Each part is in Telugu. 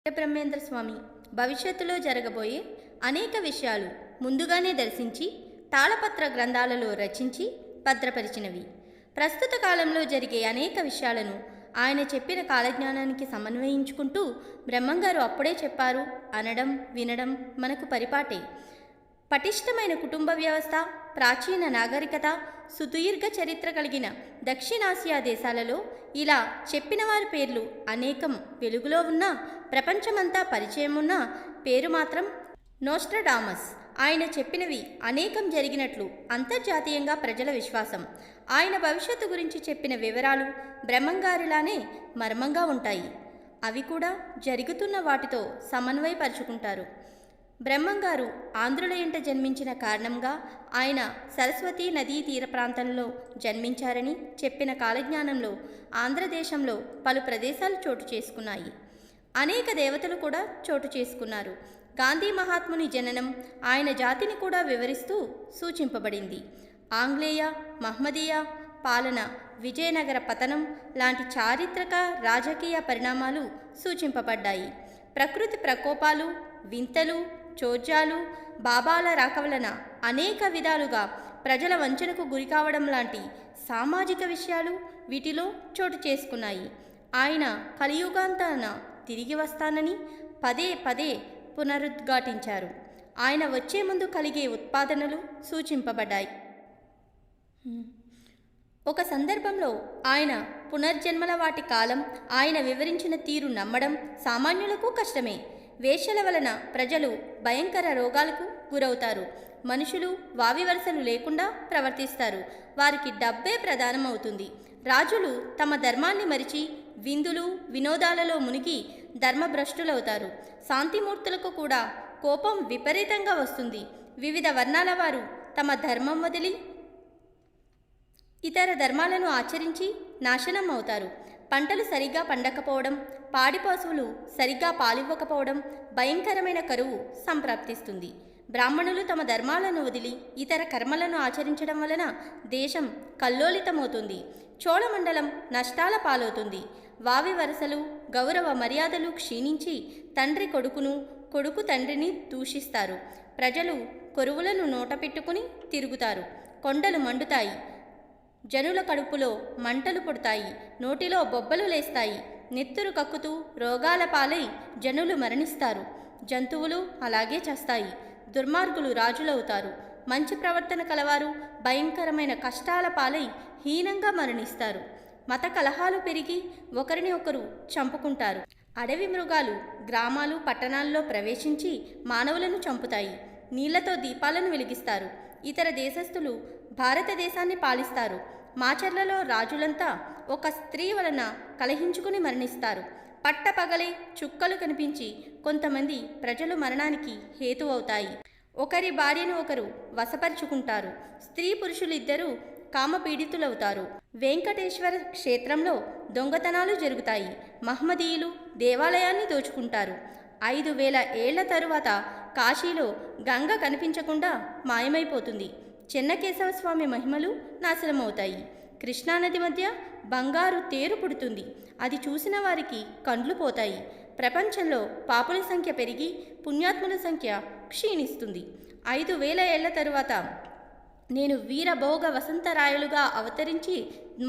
బ్రహ్మేంద్ర స్వామి భవిష్యత్తులో జరగబోయే అనేక విషయాలు ముందుగానే దర్శించి తాళపత్ర గ్రంథాలలో రచించి భద్రపరిచినవి. ప్రస్తుత కాలంలో జరిగే అనేక విషయాలను ఆయన చెప్పిన కాలజ్ఞానానికి సమన్వయించుకుంటూ బ్రహ్మంగారు అప్పుడే చెప్పారు అనడం వినడం మనకు పరిపాటే. పటిష్టమైన కుటుంబ వ్యవస్థ, ప్రాచీన నాగరికత, సుదీర్ఘ చరిత్ర కలిగిన దక్షిణాసియా దేశాలలో ఇలా చెప్పిన వారి పేర్లు అనేకం వెలుగులో ఉన్న ప్రపంచమంతా పరిచయం ఉన్న పేరు మాత్రం నోస్ట్రడామస్. ఆయన చెప్పినవి అనేకం జరిగినట్లు అంతర్జాతీయంగా ప్రజల విశ్వాసం. ఆయన భవిష్యత్తు గురించి చెప్పిన వివరాలు బ్రహ్మంగారిలానే మర్మంగా ఉంటాయి. అవి కూడా జరుగుతున్న వాటితో సమన్వయపరుచుకుంటారు. బ్రహ్మంగారు ఆంధ్రుల ఇంట జన్మించిన కారణంగా ఆయన సరస్వతీ నదీ తీర ప్రాంతంలో జన్మించారని చెప్పిన కాలజ్ఞానంలో ఆంధ్రదేశంలో పలు ప్రదేశాలు చోటు చేసుకున్నాయి. అనేక దేవతలు కూడా చోటు చేసుకున్నారు. గాంధీ మహాత్ముని జననం ఆయన జాతిని కూడా వివరిస్తూ సూచింపబడింది. ఆంగ్లేయ మహ్మదీయ పాలన, విజయనగర పతనం లాంటి చారిత్రక రాజకీయ పరిణామాలు సూచింపబడ్డాయి. ప్రకృతి ప్రకోపాలు, వింతలు, చోద్యాలు, బాబాల రాక వలన అనేక విధాలుగా ప్రజల వంచనకు గురికావడం లాంటి సామాజిక విషయాలు వీటిలో చోటు చేసుకున్నాయి. ఆయన కలియుగాంతాన తిరిగి వస్తానని పదే పదే పునరుద్ఘాటించారు. ఆయన వచ్చే ముందు కలిగే ఉత్పాదనలు సూచింపబడ్డాయి. ఒక సందర్భంలో ఆయన పునర్జన్మల వాటి కాలం ఆయన వివరించిన తీరు నమ్మడం సామాన్యులకు కష్టమే. వేశ్యల వలన ప్రజలు భయంకర రోగాలకు గురవుతారు. మనుషులు వావి వరసలు లేకుండా ప్రవర్తిస్తారు. వారికి డబ్బే ప్రధానమవుతుంది. రాజులు తమ ధర్మాన్ని మరిచి విందులు వినోదాలలో మునిగి ధర్మభ్రష్టులవుతారు. శాంతిమూర్తులకు కూడా కోపం విపరీతంగా వస్తుంది. వివిధ వర్ణాల వారు తమ ధర్మం వదిలి ఇతర ధర్మాలను ఆచరించి నాశనం అవుతారు. పంటలు సరిగ్గా పండకపోవడం, పాడి పశువులు సరిగ్గా పాలివ్వకపోవడం, భయంకరమైన కరువు సంప్రాప్తిస్తుంది. బ్రాహ్మణులు తమ ధర్మాలను వదిలి ఇతర కర్మలను ఆచరించడం వలన దేశం కల్లోలితమవుతుంది. చోళమండలం నష్టాల పాలవుతుంది. వావి వరసలు, గౌరవ మర్యాదలు క్షీణించి తండ్రి కొడుకును, కొడుకు తండ్రిని దూషిస్తారు. ప్రజలు కొరువులను నోట పెట్టుకుని తిరుగుతారు. కొండలు మండుతాయి. జనుల కడుపులో మంటలు పుడతాయి. నోటిలో బొబ్బలు లేస్తాయి. నెత్తురు కక్కుతూ రోగాల పాలై జనులు మరణిస్తారు. జంతువులు అలాగే చేస్తాయి. దుర్మార్గులు రాజులవుతారు. మంచి ప్రవర్తన కలవారు భయంకరమైన కష్టాల పాలై హీనంగా మరణిస్తారు. మత కలహాలు పెరిగి ఒకరిని ఒకరు చంపుకుంటారు. అడవి మృగాలు గ్రామాలు పట్టణాల్లో ప్రవేశించి మానవులను చంపుతాయి. నీళ్లతో దీపాలను వెలిగిస్తారు. ఇతర దేశస్థులు భారతదేశాన్ని పాలిస్తారు. మాచర్లలో రాజులంతా ఒక స్త్రీ వలన కలహించుకుని మరణిస్తారు. పట్టపగలే చుక్కలు కనిపించి కొంతమంది ప్రజలు మరణానికి హేతువవుతాయి. ఒకరి భార్యను ఒకరు వశపరుచుకుంటారు. స్త్రీ పురుషులిద్దరూ కామపీడితులవుతారు. వెంకటేశ్వర క్షేత్రంలో దొంగతనాలు జరుగుతాయి. మహ్మదీయులు దేవాలయాన్ని దోచుకుంటారు. 5000 ఏళ్ల తరువాత కాశీలో గంగ కనిపించకుండా మాయమైపోతుంది. చెన్నకేశవస్వామి మహిమలు నాశనమవుతాయి. కృష్ణానది మధ్య బంగారు తేరు పుడుతుంది. అది చూసిన వారికి కండ్లు పోతాయి. ప్రపంచంలో పాపుల సంఖ్య పెరిగి పుణ్యాత్ముల సంఖ్య క్షీణిస్తుంది. 5000 ఏళ్ల తరువాత నేను వీరభోగ వసంతరాయలుగా అవతరించి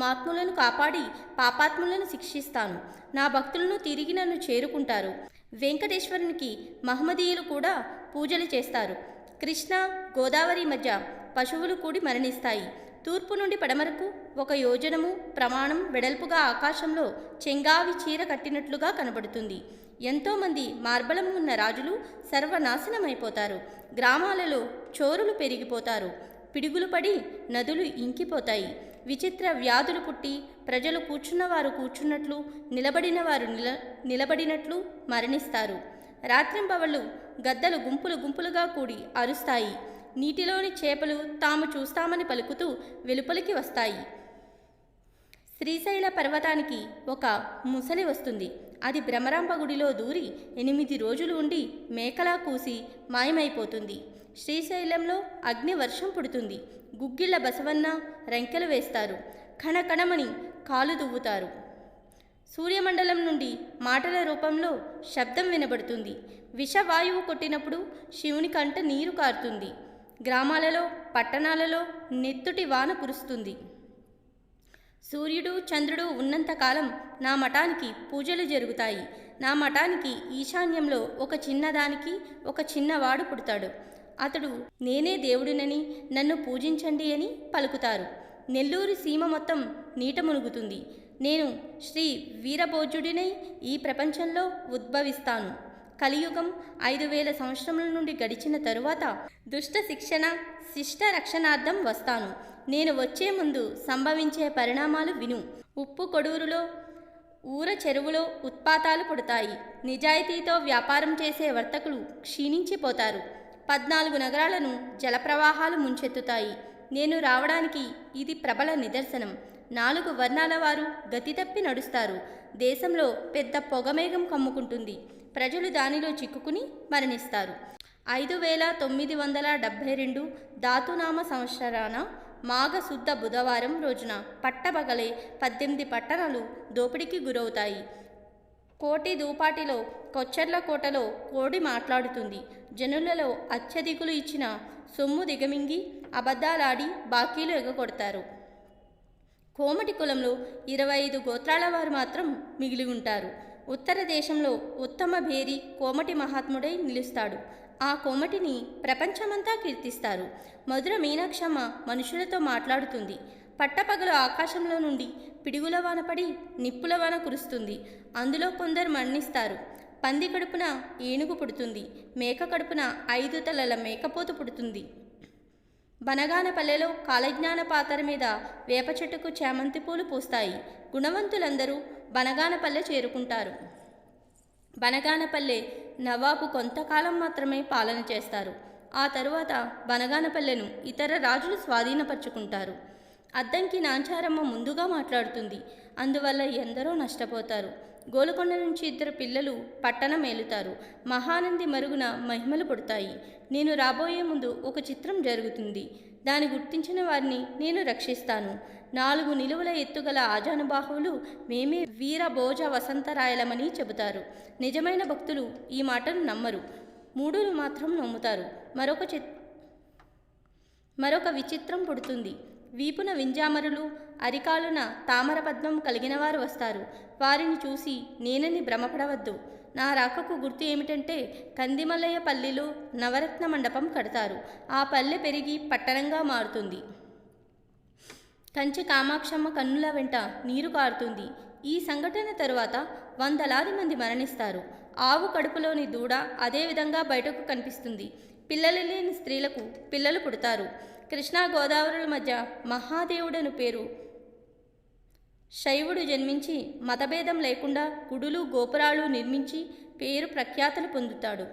ఆత్ములను కాపాడి పాపాత్ములను శిక్షిస్తాను. నా భక్తులను తిరిగి నన్ను చేరుకుంటారు. వెంకటేశ్వరునికి మహమ్మదీయులు కూడా పూజలు చేస్తారు. కృష్ణ గోదావరి మధ్య పశువులు కూడి మరణిస్తాయి. తూర్పు నుండి పడమరకు 1 యోజనము ప్రమాణం వెడల్పుగా ఆకాశంలో చెంగావి చీర కట్టినట్లుగా కనబడుతుంది. ఎంతోమంది మార్బలం ఉన్న రాజులు సర్వనాశనమైపోతారు. గ్రామాలలో చోరులు పెరిగిపోతారు. పిడుగులు పడి నదులు ఇంకిపోతాయి. విచిత్ర వ్యాధులు పుట్టి ప్రజలు కూర్చున్నవారు కూర్చున్నట్లు, నిలబడిన వారు నిలబడినట్లు మరణిస్తారు. రాత్రింబవళ్ళు గద్దలు గుంపులు గుంపులుగా కూడి అరుస్తాయి. నీటిలోని చేపలు తాము చూస్తామని పలుకుతూ వెలుపలికి వస్తాయి. శ్రీశైల పర్వతానికి ఒక ముసలి వస్తుంది. అది భ్రమరాంబ గుడిలో దూరి 8 రోజులు ఉండి మేకలా కూసి మాయమైపోతుంది. శ్రీశైలంలో అగ్ని వర్షం పుడుతుంది. గుగ్గిళ్ళ బసవన్న రెంకెలు వేస్తారు. కణకణమని కాలు దువ్వుతారు. సూర్యమండలం నుండి మాటల రూపంలో శబ్దం వినబడుతుంది. విషవాయువు కొట్టినప్పుడు శివుని కంట నీరు కారుతుంది. గ్రామాలలో పట్టణాలలో నెత్తుటి వాన కురుస్తుంది. సూర్యుడు చంద్రుడు ఉన్నంతకాలం నా మఠానికి పూజలు జరుగుతాయి. నా మఠానికి ఈశాన్యంలో ఒక చిన్నదానికి ఒక చిన్నవాడు పుడతాడు. అతడు నేనే దేవుడినని నన్ను పూజించండి అని పలుకుతారు. నెల్లూరు సీమ మొత్తం నీట మునుగుతుంది. నేను శ్రీ వీరభోజ్యుడినై ఈ ప్రపంచంలో ఉద్భవిస్తాను. కలియుగం 5000 సంవత్సరముల నుండి గడిచిన తరువాత దుష్ట శిక్షణ శిష్ట రక్షణార్థం వస్తాను. నేను వచ్చే ముందు సంభవించే పరిణామాలు విను. ఉప్పు కొడూరులో ఊర చెరువులో ఉత్పాతాలు పుడతాయి. నిజాయితీతో వ్యాపారం చేసే వర్తకులు క్షీణించిపోతారు. 14 నగరాలను జలప్రవాహాలు ముంచెత్తుతాయి. నేను రావడానికి ఇది ప్రబల నిదర్శనం. 4 వర్ణాల వారు గతి తప్పి నడుస్తారు. దేశంలో పెద్ద పొగమేఘం కమ్ముకుంటుంది. ప్రజలు దానిలో చిక్కుకుని మరణిస్తారు. 5972 ధాతునామ సంవత్సరాన మాఘ శుద్ధ బుధవారం రోజున పట్టబగలే 18 పట్టణాలు దోపిడీకి గురవుతాయి. కోటి దూపాటిలో కొచ్చర్ల కోటలో కోడి మాట్లాడుతుంది. జనులలో అత్యధికులు ఇచ్చిన సొమ్ము దిగమింగి అబద్ధాలాడి బాకీలు ఎగకొడతారు. కోమటి కులంలో 25 గోత్రాల వారు మాత్రం మిగిలి ఉంటారు. ఉత్తర దేశంలో ఉత్తమ భేరి కోమటి మహాత్ముడై నిలుస్తాడు. ఆ కోమటిని ప్రపంచమంతా కీర్తిస్తారు. మధుర మీనాక్షమ్మ మనుషులతో మాట్లాడుతుంది. పట్టపగలు ఆకాశంలో నుండి పిడుగుల వాన పడి నిప్పుల వాన కురుస్తుంది. అందులో కొందరు మరణిస్తారు. పంది కడుపున ఏనుగు పుడుతుంది. మేక కడుపున 5 తలల మేకపోతు పుడుతుంది. బనగానపల్లెలో కాలజ్ఞాన పాతర మీద వేప చెట్టుకు చామంతి పూలు పూస్తాయి. గుణవంతులందరూ బనగానపల్లె చేరుకుంటారు. బనగానపల్లె నవాబు కొంతకాలం మాత్రమే పాలన చేస్తారు. ఆ తరువాత బనగానపల్లెను ఇతర రాజులు స్వాధీనపరుచుకుంటారు. అద్దంకి నాంచారమ్మ ముందుగా మాట్లాడుతుంది. అందువల్ల ఎందరో నష్టపోతారు. గోలుకొండ నుంచి 2 పిల్లలు పట్టణం ఏలుతారు. మహానంది మరుగున మహిమలు పుడతాయి. నేను రాబోయే ముందు ఒక చిత్రం జరుగుతుంది. దాన్ని గుర్తించిన వారిని నేను రక్షిస్తాను. 4 నిలువుల ఎత్తుగల ఆజానుబాహువులు మేమే వీరభోజ వసంతరాయలమని చెబుతారు. నిజమైన భక్తులు ఈ మాటను నమ్మరు. మూఢులు మాత్రం నమ్ముతారు. మరొక విచిత్రం పుడుతుంది. వీపున వింజామరులు అరికాలున తామర పద్మం కలిగిన వారు వస్తారు. వారిని చూసి నేనని భ్రమపడవద్దు. నా రాకకు గుర్తు ఏమిటంటే కందిమల్లయ్య పల్లిలో నవరత్న మండపం కడతారు. ఆ పల్లె పెరిగి పట్టణంగా మారుతుంది. కంచి కామాక్షమ్మ కన్నుల వెంట నీరు కారుతుంది. ఈ సంఘటన తరువాత 100లాది మంది మరణిస్తారు. ఆవు కడుపులోని దూడ అదేవిధంగా బయటకు కనిపిస్తుంది. పిల్లలు లేని స్త్రీలకు పిల్లలు పుడతారు. కృష్ణా గోదావరుల మధ్య మహాదేవుడను పేరు శైవుడు జన్మించి మతభేదం లేకుండా గుడులు గోపురాలు నిర్మించి పేరు ప్రఖ్యాతలు పొందుతాడు.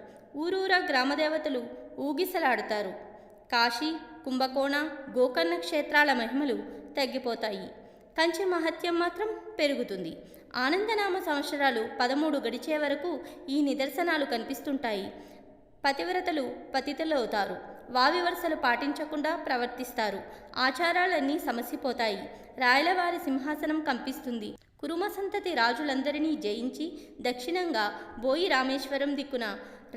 ఊరూరా గ్రామదేవతలు ఊగిసలాడుతారు. కాశీ కుంభకోణ గోకర్ణ క్షేత్రాల మహిమలు తగ్గిపోతాయి. కంచి మహత్యం మాత్రం పెరుగుతుంది. ఆనందనామ సంవత్సరాలు 13 గడిచే వరకు ఈ నిదర్శనాలు కనిపిస్తుంటాయి. పతివ్రతలు పతితలవుతారు. వావి వరుసలు పాటించకుండా ప్రవర్తిస్తారు. ఆచారాలన్నీ సమసిపోతాయి. రాయలవారి సింహాసనం కంపిస్తుంది. కురుమ సంతతి రాజులందరినీ జయించి దక్షిణంగా బోయి రామేశ్వరం దిక్కున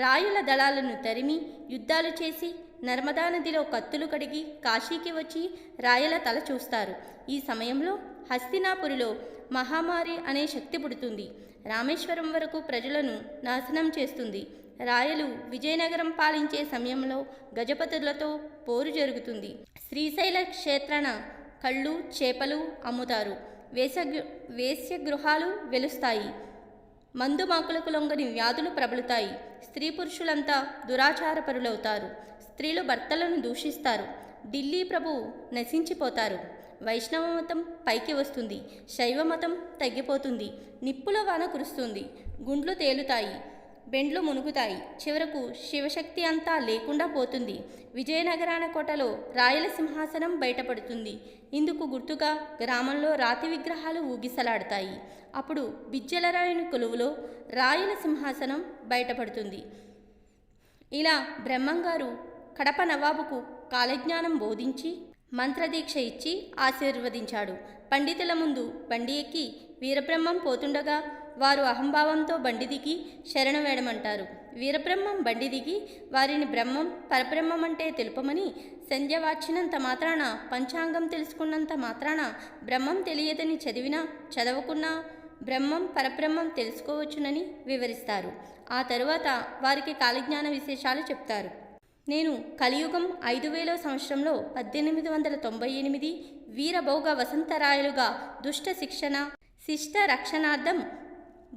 రాయుల దళాలను తరిమి యుద్ధాలు చేసి నర్మదా నదిలో కత్తులు కడిగి కాశీకి వచ్చి రాయల తల చూస్తారు. ఈ సమయంలో హస్తినాపురిలో మహామారి అనే శక్తి పుడుతుంది. రామేశ్వరం వరకు ప్రజలను నాశనం చేస్తుంది. రాయలు విజయనగరం పాలించే సమయంలో గజపతులతో పోరు జరుగుతుంది. శ్రీశైల క్షేత్రాన కళ్ళు చేపలు అమ్ముతారు. వేశ్యగృహాలు వెలుస్తాయి. మందుమాకులకు లొంగని వ్యాధులు ప్రబలుతాయి. స్త్రీ పురుషులంతా దురాచారపరులవుతారు. స్త్రీలు భర్తలను దూషిస్తారు. ఢిల్లీ ప్రభువు నశించిపోతారు. వైష్ణవ మతం పైకి వస్తుంది. శైవ మతం తగ్గిపోతుంది. నిప్పుల వాన కురుస్తుంది. గుండ్లు తేలుతాయి. బెండ్లు మునుగుతాయి. చివరకు శివశక్తి అంతా లేకుండా పోతుంది. విజయనగరాన కోటలో రాయల సింహాసనం బయటపడుతుంది. ఇందుకు గుర్తుగా గ్రామంలో రాతి విగ్రహాలు ఊగిసలాడతాయి. అప్పుడు బిజ్జలరాయుని కొలువులో రాయల సింహాసనం బయటపడుతుంది. ఇలా బ్రహ్మంగారు కడప నవాబుకు కాలజ్ఞానం బోధించి మంత్రదీక్ష ఇచ్చి ఆశీర్వదించాడు. పండితుల ముందు బండి ఎక్కి వీరబ్రహ్మం పోతుండగా వారు అహంభావంతో బండి దిగి శరణ వేడమంటారు. వీరబ్రహ్మం బండి దిగి వారిని బ్రహ్మం పరబ్రహ్మం అంటే తెలుపమని, సంధ్య వాచినంత మాత్రాన, పంచాంగం తెలుసుకున్నంత మాత్రాన బ్రహ్మం తెలియదని చదివినా చదవకున్నా బ్రహ్మం పరబ్రహ్మం తెలుసుకోవచ్చునని వివరిస్తారు. ఆ తరువాత వారికి కాలజ్ఞాన విశేషాలు చెప్తారు. నేను కలియుగం 5000వ సంవత్సరంలో 1898 వీరభోగ వసంతరాయలుగా దుష్ట శిక్షణ శిష్ట రక్షణార్థం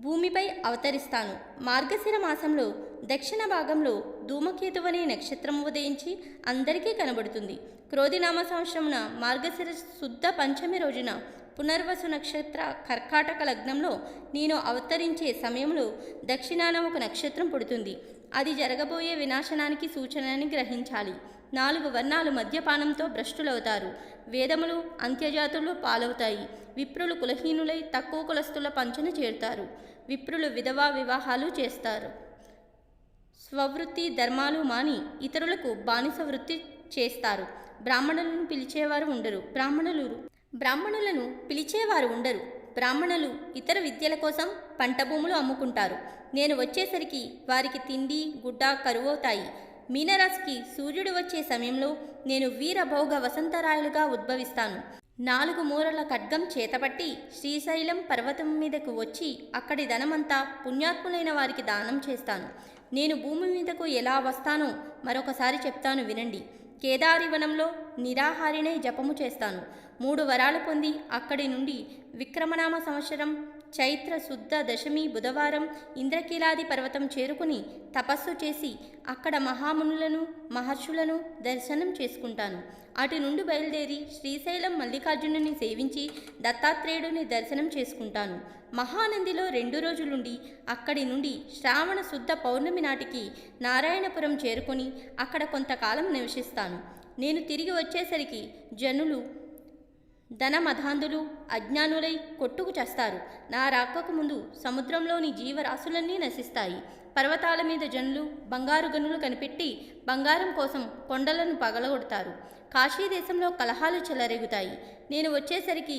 భూమిపై అవతరిస్తాను. మార్గశిర మాసంలో దక్షిణ భాగంలో ధూమకేతువనే నక్షత్రం ఉదయించి అందరికీ కనబడుతుంది. క్రోధినామ సంవత్సరమున మార్గశిర శుద్ధ పంచమి రోజున పునర్వసు నక్షత్ర కర్కాటక లగ్నంలో నేను అవతరించే సమయంలో దక్షిణాన ఒక నక్షత్రం పుడుతుంది. అది జరగబోయే వినాశనానికి సూచనని గ్రహించాలి. 4 వర్ణాలు మద్యపానంతో భ్రష్టులవుతారు. వేదములు అంత్యజాతులు పాలవుతాయి. విప్రులు కులహీనులై తక్కువ కులస్తుల పంచన చేరుతారు. విప్రులు విధవా వివాహాలు చేస్తారు. స్వవృత్తి ధర్మాలు మాని ఇతరులకు బానిస వృత్తి చేస్తారు. బ్రాహ్మణులను పిలిచేవారు ఉండరు. బ్రాహ్మణులు ఇతర విద్యల కోసం పంట భూములు అమ్ముకుంటారు. నేను వచ్చేసరికి వారికి తిండి గుడ్డ కరువవుతాయి. మీనరాశికి సూర్యుడు వచ్చే సమయంలో నేను వీరభోగ వసంతరాయలుగా ఉద్భవిస్తాను. 4 మూరల ఖడ్గం చేతపట్టి శ్రీశైలం పర్వతం మీదకు వచ్చి అక్కడి ధనమంతా పుణ్యాత్ములైన వారికి దానం చేస్తాను. నేను భూమి మీదకు ఎలా వస్తానో మరొకసారి చెప్తాను వినండి. కేదారివనంలో నిరాహారినై జపము చేస్తాను. 3 వరాలు పొంది అక్కడి నుండి విక్రమనామ సంవత్సరం చైత్ర శుద్ధ దశమి బుధవారం ఇంద్రకీలాది పర్వతం చేరుకుని తపస్సు చేసి అక్కడ మహామునులను మహర్షులను దర్శనం చేసుకుంటాను. అటు నుండి బయలుదేరి శ్రీశైలం మల్లికార్జునుని సేవించి దత్తాత్రేయుడిని దర్శనం చేసుకుంటాను. మహానందిలో 2 రోజులుండి అక్కడి నుండి శ్రావణ శుద్ధ పౌర్ణమి నాటికి నారాయణపురం చేరుకొని అక్కడ కొంతకాలం నివసిస్తాను. నేను తిరిగి వచ్చేసరికి జనులు ధనమధాంధులు అజ్ఞానులై కొట్టుకు చస్తారు. నా రాకకు ముందు సముద్రంలోని జీవరాశులన్నీ నశిస్తాయి. పర్వతాల మీద జనులు బంగారు గనులు కనిపెట్టి బంగారం కోసం కొండలను పగలగొడతారు. కాశీ దేశంలో కలహాలు చెలరేగుతాయి. నేను వచ్చేసరికి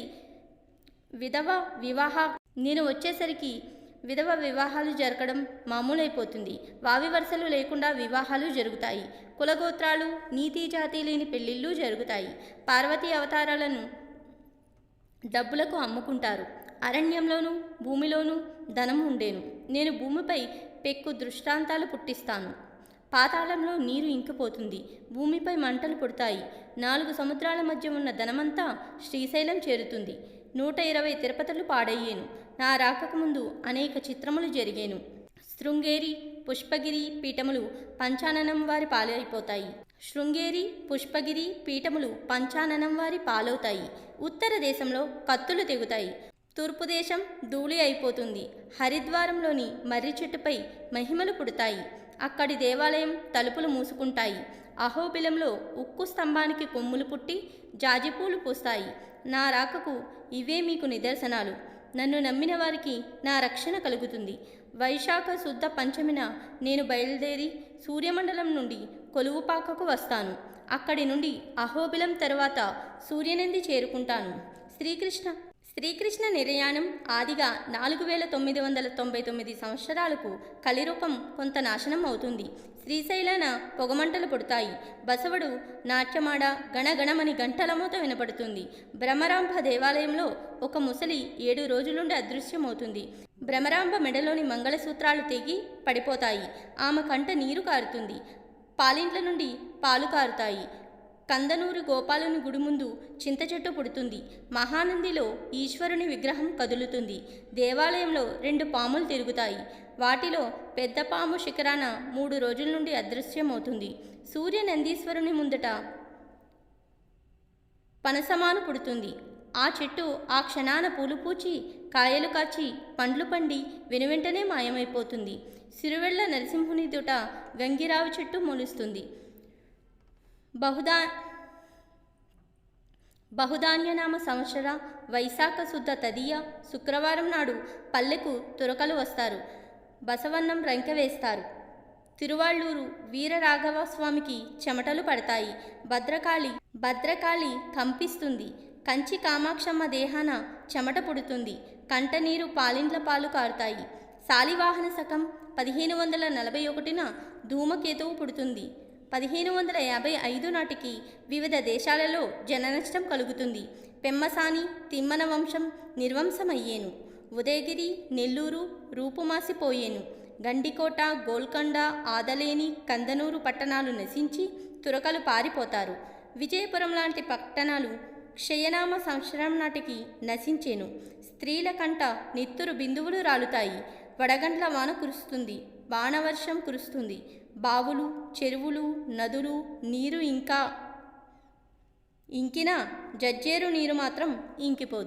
విధవ వివాహాలు జరగడం మామూలైపోతుంది. వావి వరుసలు లేకుండా వివాహాలు జరుగుతాయి. కులగోత్రాలు నీతి జాతి లేని పెళ్లిళ్ళు జరుగుతాయి. పార్వతీ అవతారాలను డబ్బులకు అమ్ముకుంటారు. అరణ్యంలోనూ భూమిలోనూ ధనం ఉండేను. నేను భూమిపై పెక్కు దృష్టాంతాలు పుట్టిస్తాను. పాతాళంలో నీరు ఇంకిపోతుంది. భూమిపై మంటలు పుడతాయి. 4 సముద్రాల మధ్య ఉన్న ధనమంతా శ్రీశైలం చేరుతుంది. 120 తిరుపతులు పాడయ్యేను. నా రాకకు ముందు అనేక చిత్రములు జరిగేను. శృంగేరి పుష్పగిరి పీఠములు పంచాననం వారి పాలవుతాయి. ఉత్తర దేశంలో కత్తులు తెగుతాయి. తూర్పు దేశం ధూళి అయిపోతుంది. హరిద్వారంలోని మర్రి చెట్టుపై మహిమలు పుడతాయి. అక్కడి దేవాలయం తలుపులు మూసుకుంటాయి. అహోబిలంలో ఉక్కు స్తంభానికి కొమ్ములు పుట్టి జాజిపూలు పూస్తాయి. నా రాకకు ఇవే మీకు నిదర్శనాలు. నన్ను నమ్మిన వారికి నా రక్షణ కలుగుతుంది. వైశాఖ శుద్ధ పంచమిన నేను బయలుదేరి సూర్యమండలం నుండి కొలువుపాకకు వస్తాను. అక్కడి నుండి అహోబిలం తరువాత సూర్యనంది చేరుకుంటాను. శ్రీకృష్ణ నిర్యాణం ఆదిగా 4999 సంవత్సరాలకు కలిరూపం కొంత నాశనం అవుతుంది. శ్రీశైలాన పొగమంటలు పుడతాయి. బసవడు నాట్యమాడ గణగణమని గంటల మూత వినపడుతుంది. భ్రమరాంబ దేవాలయంలో ఒక ముసలి 7 రోజులుండి అదృశ్యమవుతుంది. భ్రమరాంబ మెడలోని మంగళసూత్రాలు తెగి పడిపోతాయి. ఆమె కంట నీరు కారుతుంది. పాలింట్ల నుండి పాలు కారుతాయి. కందనూరు గోపాలుని గుడి ముందు చింత చెట్టు పుడుతుంది. మహానందిలో ఈశ్వరుని విగ్రహం కదులుతుంది. దేవాలయంలో 2 పాములు తిరుగుతాయి. వాటిలో పెద్ద పాము శిఖరాన 3 రోజుల నుండి అదృశ్యమవుతుంది. సూర్య నందీశ్వరుని ముందట పనసమాను పుడుతుంది. ఆ చెట్టు ఆ క్షణాన పూలు పూచి కాయలు కాచి పండ్లు పండి వెనువెంటనే మాయమైపోతుంది. సిరువెళ్ల నరసింహుని దుట గంగిరావి చెట్టు మొలుస్తుంది. బహుధాన్యనామ సంవత్సర వైశాఖ శుద్ధ తదియ శుక్రవారం నాడు పల్లెకు తురకలు వస్తారు. బసవన్నం రంకె వేస్తారు. తిరువాళ్ళూరు వీరరాఘవ స్వామికి చెమటలు పడతాయి. భద్రకాళి కంపిస్తుంది. కంచి కామాక్షమ్మ దేహాన చెమట పుడుతుంది. కంటనీరు పాలిండ్ల పాలు కారుతాయి. శాలివాహన శకం 1541న ధూమకేతువు పుడుతుంది. 1555 నాటికి వివిధ దేశాలలో జననష్టం కలుగుతుంది. పెమ్మసాని తిమ్మన వంశం నిర్వంశమయ్యేను. ఉదయగిరి, నెల్లూరు రూపుమాసిపోయేను. గండికోట, గోల్కొండ, ఆదలేని, కందనూరు పట్టణాలు నశించి తురకలు పారిపోతారు. విజయపురం లాంటి పట్టణాలు క్షయనామ సంవత్సరం నాటికి నశించేను. స్త్రీల కంట నెత్తురు బిందువులు రాలుతాయి. వడగండ్ల వాన కురుస్తుంది. బాణవర్షం కురుస్తుంది. బావులు, చెరువులు, నదులు నీరు ఇంకినా జజ్జేరు నీరు మాత్రం ఇంకిపోదు.